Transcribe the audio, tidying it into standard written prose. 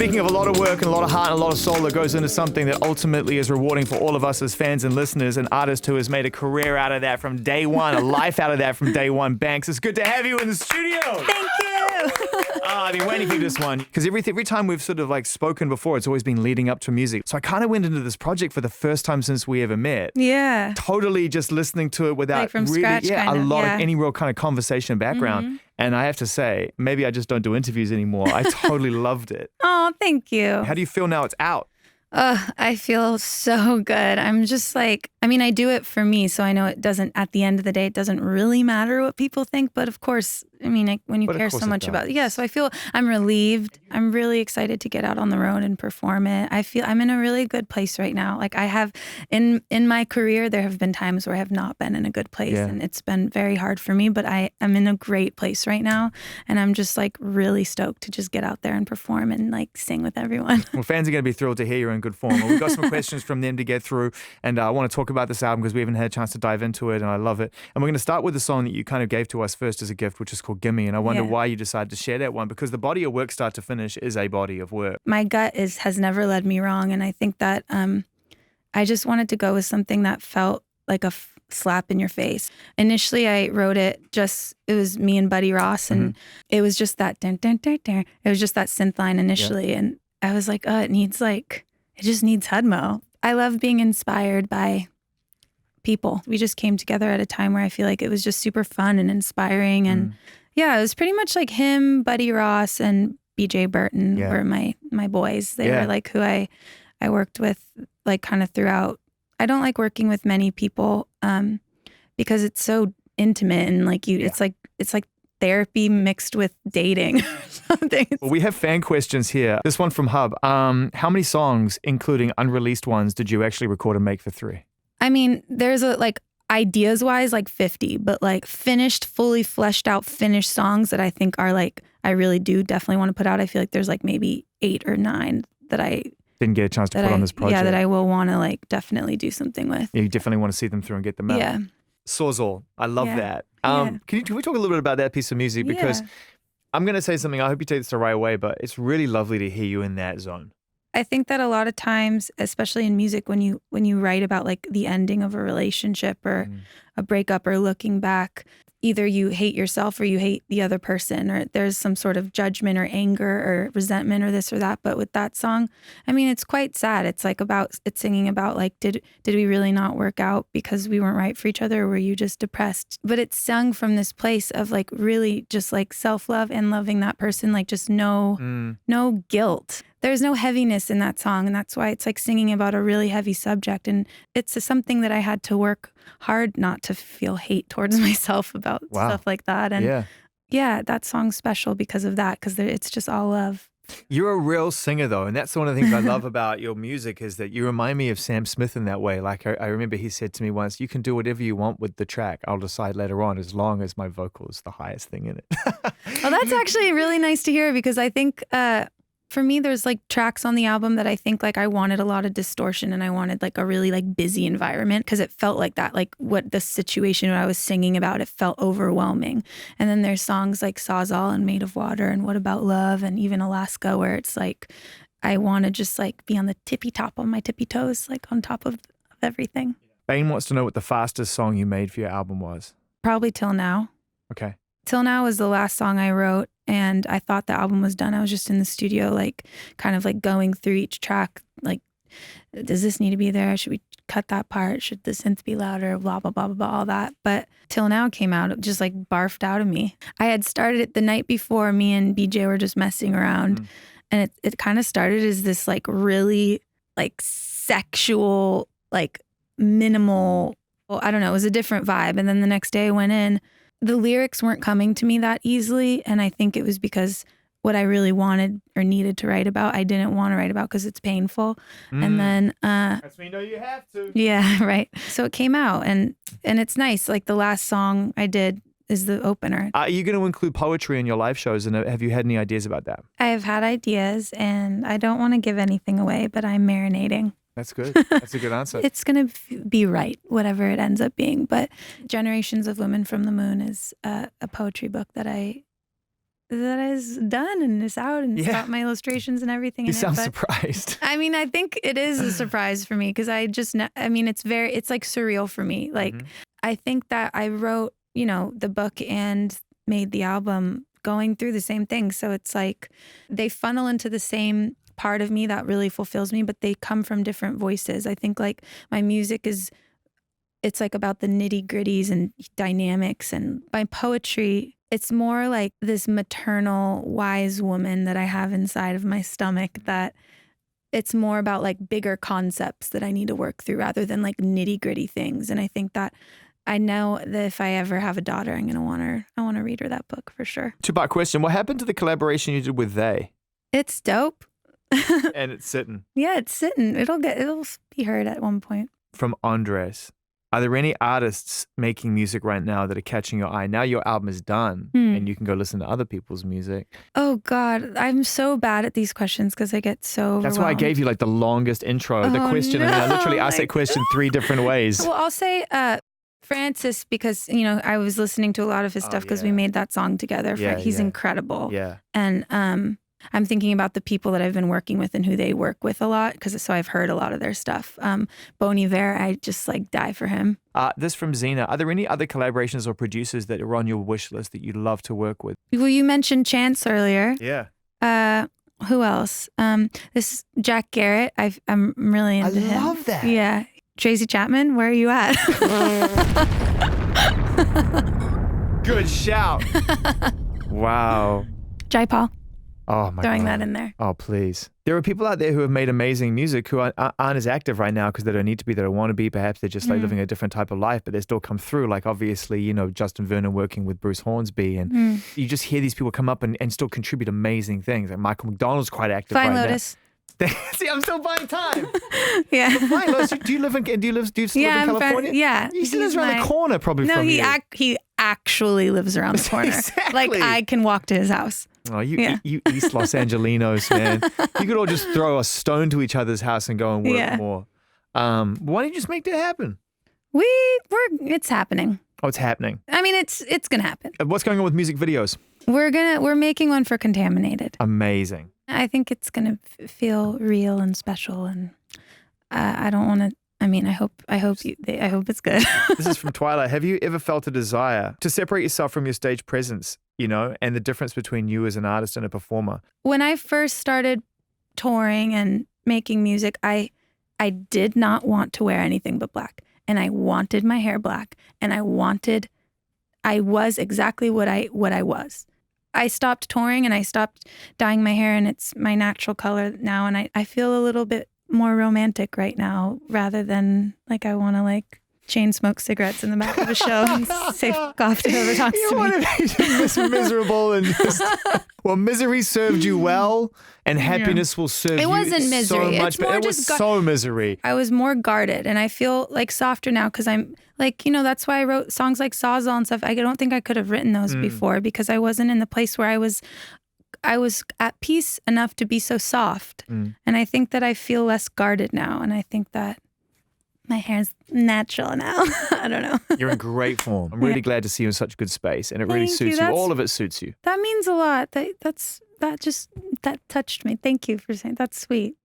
Speaking of a lot of work and a lot of heart and a lot of soul that goes into something that ultimately is rewarding for all of us as fans and listeners, an artist who has made a career out of that from day one, a life out of that from day one, Banks. It's good to have you in the studio. Thank you. I've been waiting for this one because every time we've sort of like spoken before, it's always been leading up to music. So I kind of went into this project for the first time since we ever met. Yeah. Totally just listening to it without Like from really, scratch, a kind of, lot yeah. of any real kind of conversation and background. Mm-hmm. And I have to say, maybe I just don't do interviews anymore. I totally loved it. Oh, thank you. How do you feel now it's out? I feel so good. I'm just like, I mean, I do it for me, so I know it doesn't, at the end of the day, it doesn't really matter what people think. But of course, I mean, when you care so much about it. Yeah, so I feel I'm relieved. I'm really excited to get out on the road and perform it. I feel I'm in a really good place right now. Like I have, in my career, there have been times where I have not been in a good place. And it's been very hard for me, but I'm in a great place right now. And I'm just like really stoked to just get out there and perform and like sing with everyone. Well, fans are going to be thrilled to hear you're in good form. Well, we've got some questions from them to get through. And I want to talk about this album because we haven't had a chance to dive into it. And I love it. And we're going to start with the song that you kind of gave to us first as a gift, which is called Gimme. And I wonder why you decided to share that one, because the body of work, start to finish, is a body of work. My gut has never led me wrong. And I think that I just wanted to go with something that felt like a slap in your face. Initially, I wrote it it was me and Buddy Ross, and it was just that dun, dun, dun, dun. It was just that synth line initially. And I was like, it just needs Hudmo. I love being inspired by people. We just came together at a time where I feel like it was just super fun and inspiring. And it was pretty much like him, Buddy Ross, and BJ Burton were my boys. They were like who I worked with like kind of throughout. I don't like working with many people because it's so intimate and like it's like therapy mixed with dating or something. Well, we have fan questions here. This one from Hub. How many songs, including unreleased ones, did you actually record and make for 3? I mean, there's ideas wise, like 50, but like fully fleshed out, finished songs that I think are like, I really do definitely want to put out. I feel like there's like maybe 8 or 9 that I didn't get a chance to put on this project. Yeah, that I will want to like definitely do something with. Yeah, you definitely want to see them through and get them out. Yeah. Sawzall. I love that. Can we talk a little bit about that piece of music? Because I'm going to say something, I hope you take this the right way, but it's really lovely to hear you in that zone. I think that a lot of times, especially in music, when you write about like the ending of a relationship or a breakup or looking back, either you hate yourself or you hate the other person, or there's some sort of judgment or anger or resentment or this or that. But with that song, I mean, it's quite sad. It's like it's singing about like, did we really not work out because we weren't right for each other, or were you just depressed? But it's sung from this place of like really just like self-love and loving that person, like just no guilt. There's no heaviness in that song, and that's why it's like singing about a really heavy subject. And it's something that I had to work hard not to feel hate towards myself about stuff like that. And that song's special because of that, because it's just all love. You're a real singer, though, and that's one of the things I love about your music is that you remind me of Sam Smith in that way. Like I remember he said to me once, you can do whatever you want with the track. I'll decide later on as long as my vocal is the highest thing in it. Well, that's actually really nice to hear, because I think for me, there's like tracks on the album that I think like I wanted a lot of distortion, and I wanted like a really like busy environment, because it felt like that, like what the situation I was singing about, it felt overwhelming. And then there's songs like Sawzall and Made of Water and What About Love and even Alaska, where it's like I want to just like be on the tippy top on my tippy toes, like on top of everything. Bane wants to know what the fastest song you made for your album was. Probably Till Now. Okay. Till Now was the last song I wrote, and I thought the album was done. I was just in the studio, like kind of like going through each track, like, does this need to be there? Should we cut that part? Should the synth be louder? Blah, blah, blah, blah, blah, all that. But Till Now came out, it just like barfed out of me. I had started it the night before. Me and BJ were just messing around, and it kind of started as this like really like sexual, like minimal, well, I don't know, it was a different vibe. And then the next day I went in, the lyrics weren't coming to me that easily. And I think it was because what I really wanted or needed to write about, I didn't want to write about because it's painful. And then that's when you know you have to. Yeah, right. So it came out, and it's nice. Like the last song I did is the opener. Are you going to include poetry in your live shows, and have you had any ideas about that? I have had ideas, and I don't want to give anything away, but I'm marinating. That's good. That's a good answer. It's going to be right, whatever it ends up being. But Generations of Women from the Moon is a poetry book that I is done and it's out and it's got my illustrations and everything You in sound it. surprised. I mean, I think it is a surprise for me because it's like surreal for me. Like, I think that I wrote, the book and made the album going through the same thing. So it's like they funnel into the same part of me that really fulfills me, but they come from different voices. I think like my music it's like about the nitty gritties and dynamics, and my poetry, it's more like this maternal wise woman that I have inside of my stomach, that it's more about like bigger concepts that I need to work through rather than like nitty gritty things. And I think that I know that if I ever have a daughter, I want to read her that book for sure. Two-part question. What happened to the collaboration you did with They? It's dope. And it's sitting. Yeah, it's sitting. It'll be heard at one point. From Andres. Are there any artists making music right now that are catching your eye? Now your album is done and you can go listen to other people's music. Oh God, I'm so bad at these questions because I get so That's why I gave you like the longest intro, the question. No. And I literally asked that question 3 different ways. Well, I'll say Francis because, I was listening to a lot of his stuff because we made that song together. He's incredible. Yeah. And I'm thinking about the people that I've been working with and who they work with a lot so I've heard a lot of their stuff. Bon Iver, I just like die for him. This from Zena. Are there any other collaborations or producers that are on your wish list that you'd love to work with? Well, you mentioned Chance earlier. Yeah. Who else? This is Jack Garrett. I'm really into him. I love that. Yeah. Tracy Chapman, where are you at? Good shout. Wow. Jai Paul. Oh my God. Throwing that in there. Oh, please. There are people out there who have made amazing music who aren't as active right now because they don't need to be, they don't want to be. Perhaps they're just like living a different type of life, but they still come through. Like obviously, Justin Vernon working with Bruce Hornsby, and you just hear these people come up and still contribute amazing things. Like Michael McDonald's quite active Flying right Lotus. now. See, I'm still buying time. Yeah. Flying Lotus. Do you still live in California? Yeah. He still lives around the corner probably from you. No, he actually lives around the corner. Exactly. Like I can walk to his house. Oh, you East Los Angelinos, man. You could all just throw a stone to each other's house and go and work more. Why don't you just make that happen? It's happening. Oh, it's happening. I mean, it's gonna happen. What's going on with music videos? We're making one for Contaminated. Amazing. I think it's gonna feel real and special, and I don't want to. I mean, I hope it's good. This is from Twilight. Have you ever felt a desire to separate yourself from your stage presence, and the difference between you as an artist and a performer? When I first started touring and making music, I did not want to wear anything but black, and I wanted my hair black, and I was exactly what I was. I stopped touring and I stopped dyeing my hair, and it's my natural color now, and I feel a little bit more romantic right now rather than like I want to like chain smoke cigarettes in the back of a show and say fuck off to whoever talks to me. You want to be just miserable and just, well, misery served you well and happiness will serve you It wasn't misery. so much, It's more but it was so misery. I was more guarded and I feel like softer now because I'm like, that's why I wrote songs like Sawzall and stuff. I don't think I could have written those before because I wasn't in the place where I was at peace enough to be so soft. And I think that I feel less guarded now. And I think that my hair's natural now. I don't know. You're in great form. I'm really glad to see you in such good space. And it really suits you. All of it suits you. That means a lot. That touched me. Thank you for saying that's sweet.